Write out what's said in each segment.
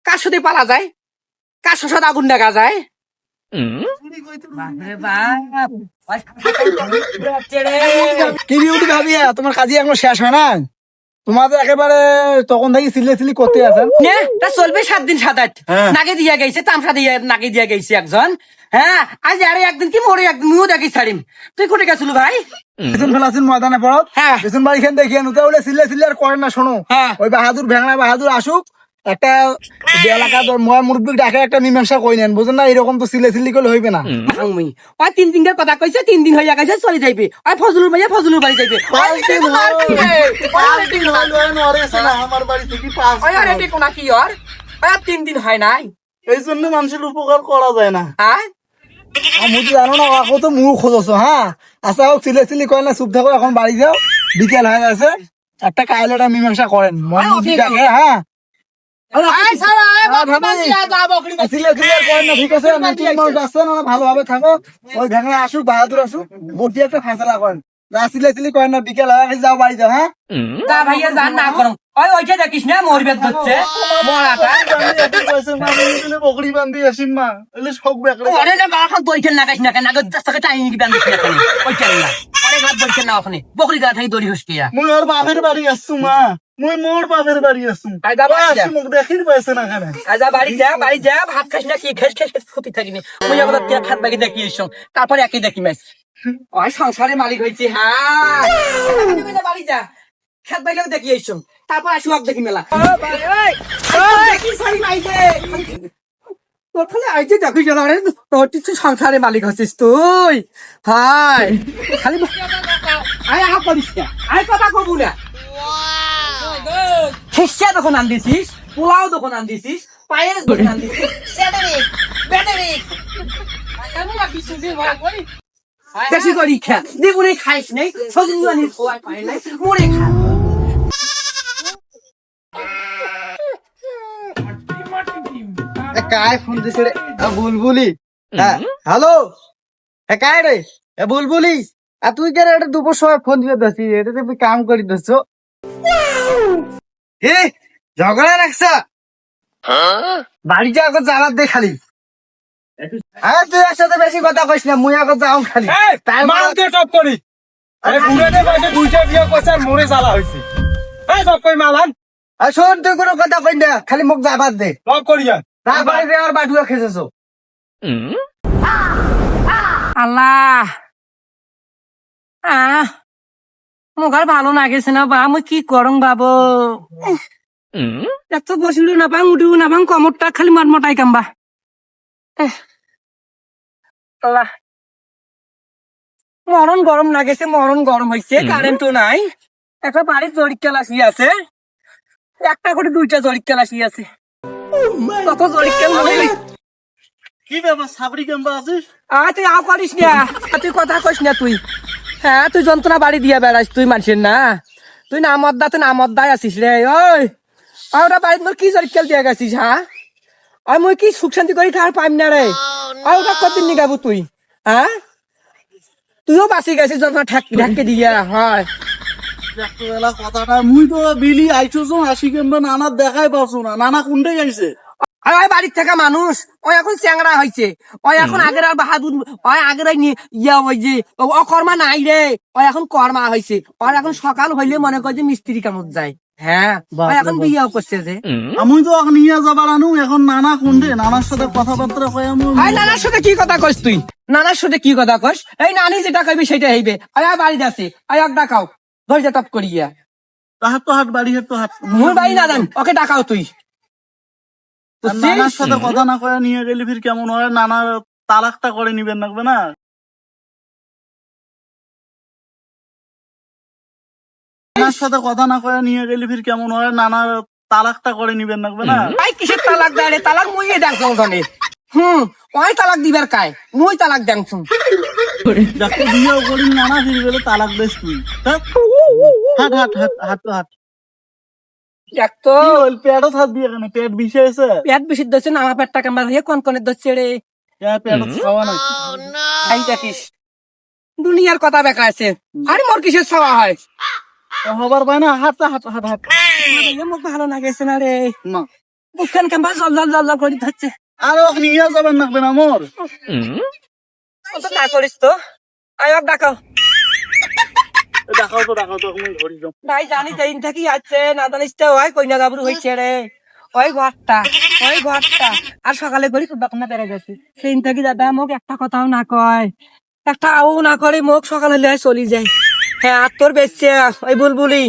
কার সাথে পালা যায়, কার সাথে আগুন দেখা যায়। কি বিউটি ভাবিয়া তোমার কাজে এখনো শেষ হয় না? তোমাদের একেবারে তখন থেকে সিলি করতে আছেন। তা চলবে 7 দিন 7 রাত। হ্যাঁ। নাকে দিয়া গেছে, তামসা দিয়ে নাকে দিয়া গেছে একজন। হ্যাঁ, আজ আরে একদিন কি মরে একদিন মুও দেখি ছাড়িম। তুই কোটে গেছিল ভাই? পেছন ফেলাছেন ময়দানে পড়ত। হ্যাঁ। পেছন বাড়ি খেন দেখিয়ে নুতে বলে সিলে আর করেন না। শোনো, হ্যাঁ। ওই বাহাদুর ভেঙনা বাহাদুর আসুক, একটা এলাকা মুরব্বী ডাকে একটা মীমাংসা কই নেন, বুঝেন না? এরকম তো সিলি করলে হইবে না। আমি ওই 3 দিনের কথা কইছে, 3 দিন হইয়া গেছে, চলে যাইবে। ওই ফজলুর ভাইয়া ফজলুর বাড়ি যাইবে। আমার বাড়ি থেকে ওই আর এটি কোনা কি ওর? ওই আর 3 দিন হয় নাই। এই জন্য মানুষের উপকার করা যায় না। হ্যাঁ, আমি তো জানো না, এখন তো মুখ খোঁজছ। হ্যাঁ, আচ্ছা হোক, সিলি করে না, চুপ থাকো, এখন বাড়ি যাও, বিকেল হয়ে গেছে। একটা কাইলেটা মীমাংসা করেন ঠিক আছে। হ্যাঁ। আয় সারা আয় বাবা দিয়া যাব সিলে আর করেন না, ঠিক আছে? নতুন মানুষ আসছেন, ওরা ভালোভাবে থাকো। ওই ভেঙে আসুক, বাহাদুর আসুক, বটি একটা ফেসলা করেন। সিলে করেন না, বিকেল হয়ে গেছে, যাও বাড়ি যাও। হ্যাঁ, যা ভাইয়া জান না করো। ওই ওইটা দেখিস না মরবে ধরছে মরাটা। বকরি বান্ধি আসিম মা, এলে শোক বেকরে। ওরে না গাখান বইছেন না কাইছ না কেন, আগত দস্তকে টাইনি কি বান্ধিস না কেন? ওইটা না। ওরে গাত বইছেন না ওখানে। বকরি গা থাকি দড়ি হসকিয়া। মুই ওর বাপের বাড়ি আসছু মা, মুই মোর বাপের বাড়ি আসছু। আয় যা বাড়ি যা। মুখ দেখির পাইছে না কেন? আজা বাড়ি যা ভাত খাস না কি খেস ফুটি থাকিনি। মুই আবার তিয়া খাত বাকি দেখি এসম, তারপরে একই দেখি মাছ। ওই সংসারের মালিক হইছে। হ্যাঁ, বাড়ি যা, খাত বাকিও দেখি এসম, তারপর আসু আগ দেখি মেলা। দেখি সরি মাইছে তোর খালি আইছে দেখি চল। আরে তোর কিছু সংসারের মালিক হচ্ছিস তুই। হাই খালি আয় আহ করিস না, আয় কথা কবু না। খেসা তখন আনদিছিস, পোলাও তখন আনদিছিস, পায়েস তখন আনদিছিস, ব্যাটারি বেশি করি খা, দেবুরে খাইস নাই, সজনী খোয়াই পায় নাই, মরে খা। কায় ফোন দিছে রে? বুলবুলি। হ্যাঁ, হ্যালো, কায় রে? বুলবুলি। আর তুই কেন এটা দুপুর সময় ফোন দিয়ে দিচ্ছিস? এটা তুমি কাম করি দিচ্ছ। এ ঝগড়া রাখছ? বাড়ি যা, এখন জানার দে খালি। তুই একসাথে বেশি কথা কইস না, মুই এখন যাও খালি। তাই মালকে টপ করি। আরে বুড়াতে বসে দুইটা বিয়ে করছে আর মোরে জ্বালা হয়েছে। এই সব কই মালান শোন, তুই কোনো কথা কই না, খালি মুখ যাবার দে। টপ করিয়া তারপরে যে আর বাটুয়া খেয়েছ। আল্লাহ মোক আর ভালো লাগেছে না বা, আমি কি করং বাবু। এত বসিল না পাং, উঠিব না পাং, কমরটা খালি মটমটাই কাম্বা। আল্লাহ, মরণ গরম লাগেছে, মরণ গরম হয়েছে, কারেন্টও নাই। একটা বাড়ির জরিক কেলাসি আছে, একটা করে 2টা জরিক কেলাসি আছে। কত জরিক কেল কি ব্যাপার, সাবরি কেমবা আছিস? তুই আও করিস না, তুই কথা কইস না তুই। হ্যাঁ, তুই যন্ত্রণা বাড়ি দিয়া বেড়াইস, তুই মানুষের না। তুই নামদায় আছিস রে। ওই ওটা বাড়ির মোর কি জরিকেল দিয়া গেছিস? হ্যাঁ, আর মুই কি সুখ শান্তি করি খাওয়ার পাইম না রে। আর ওটা কতদিন নিগাবো তুই? হ্যাঁ, তুইও বাঁচি গেছিস যন্ত্রণা ঠেকে দিয়া। হয় কথাটা মুই তো বিলি আইছো, হাসি কেমবা নানা দেখাই পাচ্ছ না, নানা কোনটা আইছে? আর ওই বাড়ির থেকে মানুষ, ওই এখন চ্যাংরা হয়েছে। ওই এখন আগের আর বাহাদুর, ওই আগের ওই যে অকর্মা নাই রে, ওই এখন কর্মা হয়েছে। ওর এখন সকাল হইলে মনে করে যে মিস্ত্রি কামত যায়। হ্যাঁ, ওই এখন বিয়েও করছে যে। আমি তো নিয়ে যাবার আনু, এখন নানা কোনটে, নানার সাথে কথাবার্তা কয় আমি। আই নানার সাথে কি কথা কস তুই? নানার সাথে কি কথা কস? এই নানি যেটা কইবি সেটা হইবে। আয় বাড়িতে আছে, আয় ডাকাও, ধৈর্য টপ করিয়া। তাহার তো হাট, বাড়ি হাট তো হাট। মুই বাড়ি না জান, ওকে ডাকাও তুই। নানার সাথে কথা না কয়ে নিয়ে গেলে ফির কেমন হয়? নানা তালাকটা করে নিবেন লাগবে না? নানার সাথে কথা না কয়ে নিয়ে গেলে ফির কেমন হয়? নানা তালাকটা করে নিবেন লাগবে না? ভাই কিসের তালাক দেয় রে? তালাক মুই দেখছো ওখানে। ওই তালাক দিবার কায়, মুই তালাক দেখছুন। যাকে বিয়েও করি, নানা ফির গেলে তালাক দেশ তুই। হাট হাট হাট হাট তো হাট। এক তো পেটও থাক দিয়ে কেন, পেট বিষে আছে? পেট বেশি ধরছে না, আমার পেটটা কামড়া দিয়ে কনকনে ধরছে রে। পেট খাওয়া নাই। এই দেখিস দুনিয়ার কথা বেকা আছে। আরে মোর কিসের ছাওয়া হয়? হবার পায় না, হাট হাট হাট হাট। মুখ ভালো লাগেছে না রে। না বুকখান কেমন জল জল জল জল করে ধরছে। আর ওকে নিয়ে যাবেন লাগবে না মোর। ও তো না করিস তো, আয় ওকে ডাকাও। দেখাও তো আমি ধরি যাও। ভাই জানি দিন থাকি আছে না জানিস তো ওই কইনা গাবরু হইছে রে, ওই ঘরটা আর সকালে করি দোকানে বেড়ে গেছে সেই থাকি দাদা মোক একটা কথাও না কয়, একটা আও না করে মোক সকাল হলে চলি যায়। হ্যাঁ আর তোর বেশি ওই বুলবুলি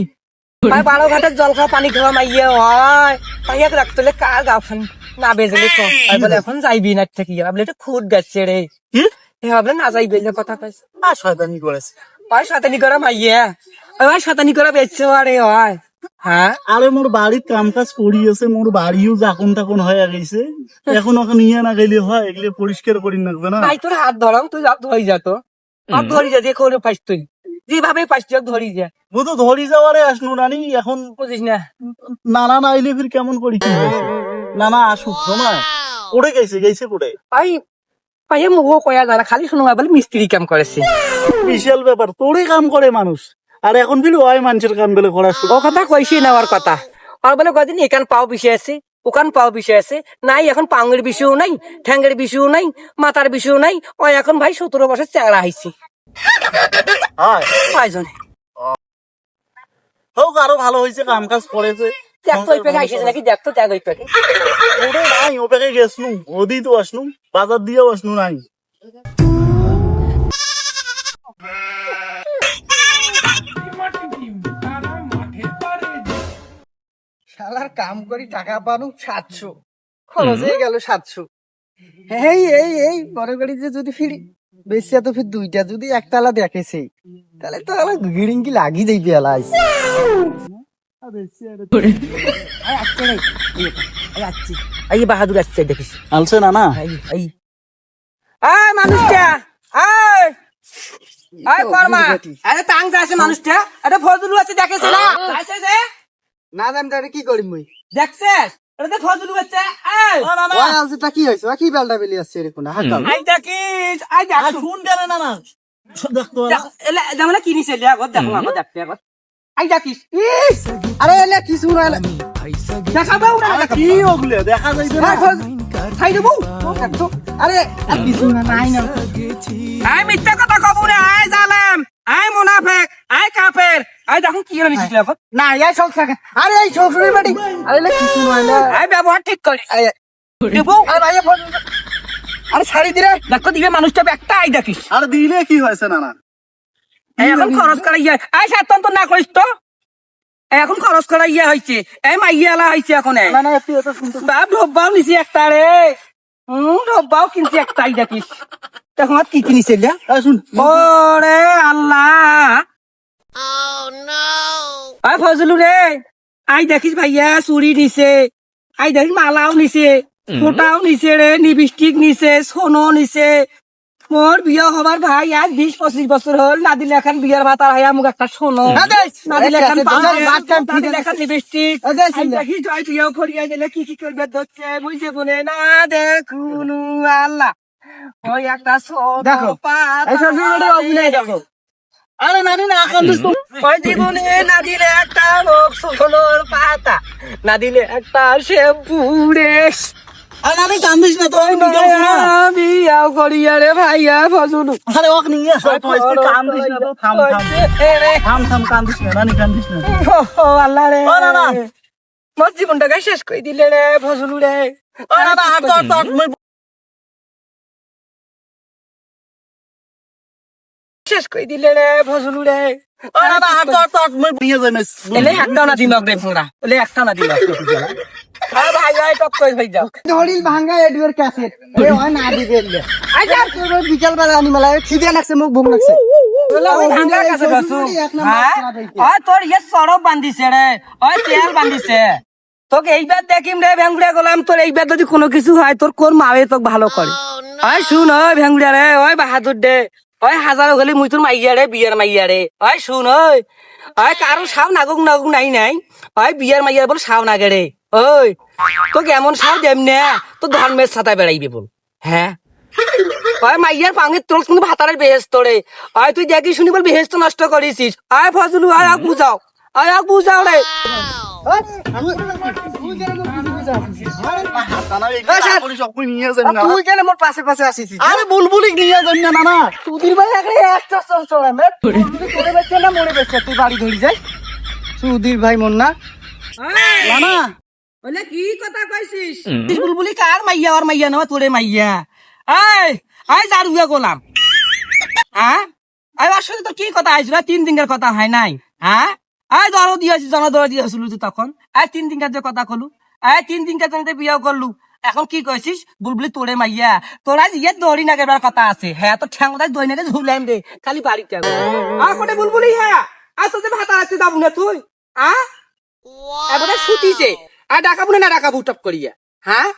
ভাই 12 ঘাটের জল খাওয়া পানি খাওয়া মাইয়া হয় পাইয়া রাখতে কার গাফান না বেজলে তো আমি বলে এখন যাইবি না থেকে বলে এটা খুদ গেছে রে। হ্যাঁ বলে না যাইবি না কথা কইছে। আর শয়তানি করেছে। ওই শতানি করা মাইয়া ওই শতানি করা বেচছে আরে হয়। হ্যাঁ আরে মোর বাড়ির কাম কাজ করিয়েছে, মোর বাড়িও জাকুন টাকুন হয়ে গেছে, এখন ওকে নিয়ে না গেলে হয়, এগুলো পরিষ্কার করি রাখবে না। ভাই তোর হাত ধরাম তুই হাত ধরি যা, তো হাত ধরি যা দিয়ে করে পাইস তুই যেভাবে পাইস তুই ধরি যা। ও তো ধরি যাওয়ারে আসনু রানী, এখন বুঝিস না নানা না আইলে ফির কেমন করি কি হয়েছে? নানা আসুক না, পড়ে গেছে পড়ে। ভাই ভাইয়া মুখ কয়া জানা খালি শুনো বলে মিস্ত্রি কাম করেছে। বিশাল ব্যাপার, তোরে কাম করে মানুষ, আর এখন ফির ওই মানুষের কাম বেলে করা শুরু। ও কথা কইছি না ওর কথা, আর বলে কদিন এখান পাও বিষয় আছে ওখান পাও বিষয় আছে নাই, এখন পাঙ্গের বিষয়ও নাই, ঠ্যাঙ্গের বিষয়ও নাই, মাথার বিষয়ও নাই। ওই এখন ভাই 17 বছর চেংড়া হয়েছি কয়জনে। হোক আরো ভালো হয়েছে, কাম কাজ করেছে। দেখ তো ওই পেকে আইসিস নাকি, দেখ তো দেখ ওই পেকে। ওরে নাই, ও পেকে গেছনু, ওদি তো আসনু, বাজার দিয়েও আসনু নাই। শালার কাম করি টাকা পানু 700, খরচ হয়ে গেল 700। এই বড় গাড়ি যে যদি ফিরি বেশি তো ফির দুইটা যদি একতলা দেখেছে তাহলে তো আমার গিড়িঙ্গি লাগি যাইবে এলাইস। এই বাহাদুর আসছে দেখিস। আলছে না না এই মানুষটা কর্মা আরে টাঙ্গা আছে মানুষটা, এটা ফজলু আছে দেখেছে না আছে যে না জানি তাহলে কি করি মুই। দেখছিস এটা তো ফজলু আছে। ওই আলছে তা কি হয়েছে, কি বেলটা বেলি আসছে এরকম হাকাল। আই দেখিস আই দেখ শুন কেন না না দেখতো যেমন কি নিছে দেখো দেখো আমার দেখতে এখন আই দেখিস। আরে এলে কিছু না এলে দেখাবো না কি ওগুলো দেখা যাইবে না। খাই দেবো। আরে আর কিছু না নাই না। আই মিথ্যা কথা কব না, আই জালেম, আই মুনাফিক, আই কাফের। আই দেখুন কি করে নিছিস এখন না এই সব থাকে। আরে এই শ্বশুরের বাড়ি আরে এলে কিছু না এলে আই ব্যবহার ঠিক করে দেবো। আরে ভাই আরে ছাড়ি দিরে দেখো দিবে মানুষটা একটা আই দেখিস। আর দিলে কি হয়েছে না না, এই এখন খরচ করা ইয়া আই সাতন তো না করিস তো, এই এখন খরচ করা ইয়া হয়েছে, এই মাইয়ালা হয়েছে এখন না না তুই এটা শুনতে বাপ ঢোব্বাও নিছি একটা রে, ঢোব্বাও কিনছি একটা আই দেখিস। এখন আর কি কিনিস শুন ওরে আল্লাহ আই ফজলু রে আই দেখিস ভাইয়া চুরি নিছে, আই দেখিস মালাও নিছে, ফোটাও নিছে রে, লিপস্টিক নিছে, সোনো নিছে। মোর বিয়ে হবার ভাই আজ 20-25 বছর হল, না দিলে এখন বিয়ের ভাত আর হাইয়া মুখ একটা সোনো, না দিলে এখন না দিলে এখন লিপস্টিক। দেখি জয় বিয়েও করিয়া দিলে কি কি করবে ধরছে বুঝছে বলে না দেখুন আল্লাহ ওই একটা দেখো, এই শ্বশুরের অভিনয় দেখো। আরে নানি না কান্দিস তো। ওই জীবনে না দিলে একটা মুখ সোনোর পাতা, না দিলে একটা শ্যাম্পু রে। আরে নানি কান্দিস না তো, আমি নিয়ে আসবো না। বিয়াও করিয়া রে ভাইয়া ফজলু। আরে ওকে নিয়ে আসো তো, তুই কান্দিস না তো, থাম কান্দিস না নানি, কান্দিস না। ও আল্লাহ রে, ও না না মোর জীবনটাকে শেষ করে দিলে রে ফজলু রে। ও না না হাত ধর শেষ করে দিলে রে ফজলু রে। ও না না হাত ধর মই নিয়ে যাই মেস। এলে একটাও না দিমক রে ফোংরা, এলে একটা না দিমক। আরে ভাই আই টক কই ভাই যাও। ধরিল ভাঙ্গা এডুয়ার ক্যাসেট এ হয় না দিবে এলে আই যা তোর বিকাল বেলা আনি মেলা খিদে লাগছে মুখ ভুম লাগছে। ওই ভাঙ্গা কাছে বসু। হ্যাঁ ওই তোর ইয়ে সরব বান্ধিছে রে, ওই তেল বান্ধিছে। তোকে এইবার দেখিম রে ভেঙ্গুড়া গলাম, তোর এইবার যদি কোনো কিছু হয় তোর কোন মাবে তোকে ভালো করে। ওই শুন ওই ভেঙ্গুড়া রে, ওই বাহাদুর দে, ওই হাজারো গেলি মুই তোর মাইয়া রে, বিয়ের মাইয়া রে। ওই শুন ওই কারো সাও নাগুক নাগুক নাই নাই, ওই বিয়ের মাইয়া বল সাও নাগে রে। ওই তোকে এমন সাও দেম না তো ধর্মের সাথে বেড়াইবি বল। হ্যাঁ ওই মাইয়ার পাঙ্গের তোর কিন্তু ভাতারের বেহেস্ত রে। ওই তুই দেখি শুনি বল বেহেস্ত নষ্ট করেছিস। আয় ফজলু আয় বুঝাও, আয় বুঝাও রে। তুই কেন মোর পিছে পিছে আসিস? নানা এই স্যার। করিস আপনি নিয়ে যান না তুই কেন মোর পাশে পাশে আসিস? আরে বুলবুলি নিয়ে যান না নানা সুধীর ভাই আগে একটা চড়া মে তোরে বেচছে না মরে বেচছে তুই বাড়ি ধরি যাই সুধীর ভাই মন না নানা বলে কি কথা কইছিস বুলবুলি কার মাইয়া আর মাইয়া না তোরে মাইয়া এই আই জারুয়া গোলাম হ্যাঁ আই ওর সাথে তো কি কথা আইছিল 3 দিনের কথা হয় নাই হ্যাঁ আই দর দিয়েছি জনদর দিয়েছিল তুই তখন আই 3 দিনকার যে কথা কলু আই 3 দিনকার জন্য বিয়ে করলু এখন কি কইছিস বুলবুলি তোরে মাইয়া তোরা ইয়ে দড়ি না গেবার কথা আছে হ্যাঁ তো ঠ্যাংদাই দই নাকে ঝুলাইম রে খালি বাড়িতে আর কোনে বুলবুলি হ্যাঁ আর তোদের ভাতা আছে দাবু না তুই এবারে শুতিছে আর ডাকাবো না ডাকাবো টপ করিয়া হ্যাঁ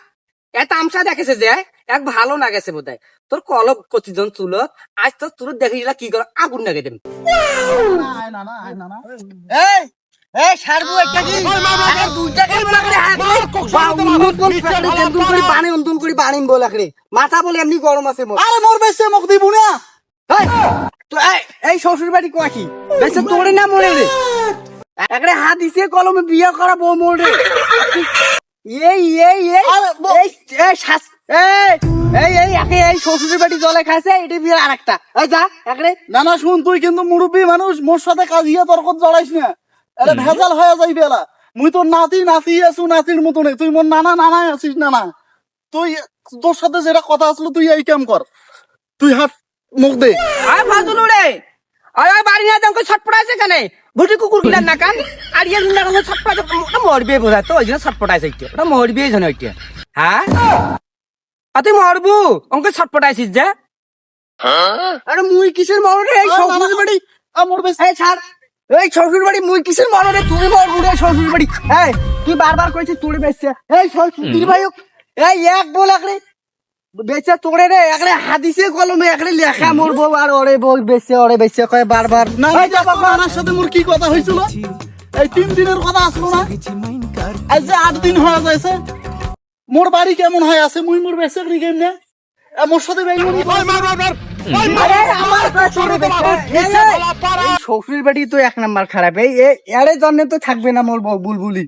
এ তামসা দেখেছে যে এক ভালো না গেছে বোধ তোর কলব কতিজন চুল আজ তোর চুল দেখে কি কর আগুন নাগে দেন আয় নানা আয় নানা এই এই সারবো একটা কি আরে দুইটা কেন বলা করে হাত বা উন্নত কোন ফেলে তেতুল করে পানি উন্তুল করে পানি বলা করে মাথা বলে এমনি গরম আছে মোর আরে মোর বেশে মুখ দিব না এই তো এই শ্বশুর বাড়ি কোয়াকি বেশি তোরে না মরে রে একরে হাত দিছে কলমে বিয়ে করা বউ মরে এই এই এই এই এই শাস এই এই এই একে এই শ্বশুরের বাড়ি জলে খাইছে এটা বিয়ে আরেকটা এই যা একরে নানা শুন তুই কিন্তু মুরব্বী মানুষ মোর সাথে কাজিয়া তর্ক জড়াইস না আরে ভেজাল হয়ে যাই বেলা মুই তোর নাতি নাতি আছু নাতির মতো নেই তুই মোর নানা নানাই আছিস নানা তুই তোর সাথে যেটা কথা আসলো তুই এই কাম কর তুই হাত মুখ দে আর ফাজুল রে আর বাড়ি না দাম ছটপট আছে কেনে ভুটি কুকুর কিলার না কান আর ইয়ে না কান ছটপট ওটা মরবে বোঝা তো ওই জন্য ছটপট আছে ওটা মরবে জন ওইটা হ্যাঁ আর তুই মরবু অঙ্ক ছটপট আছিস যে আরে মুই কিসের মররে এই শ্বশুর বাড়ি আমার বেশ এই ছাড় এই শ্বশুর বাড়ি মুই কিসের মররে তুই মরবু রে শ্বশুর বাড়ি এই তুই বারবার কইছিস তোরে বেচছে এই শ্বশুর ভাই এই এক বল একরে বেচে তোরে রে একরে হাদিসে কলমে একরে লেখা মরবো আর ওরে বল বেচছে কয় বারবার না নানার সাথে মোর কি কথা হয়েছিল এই 3 দিনের কথা আসলো না আজ যে 8 দিন হয়ে যাইছে মোর বাড়ি কেমন হয় আছে মুই মোর বেসে করি কেমনে মোর সাথে বেইমানি আরে আমার কয় তোরে বেচছে এই শ্বশুর বাড়ি তো এক নাম্বার খারাপ এই এর জন্য তো থাকবে না মোর বুলবুলি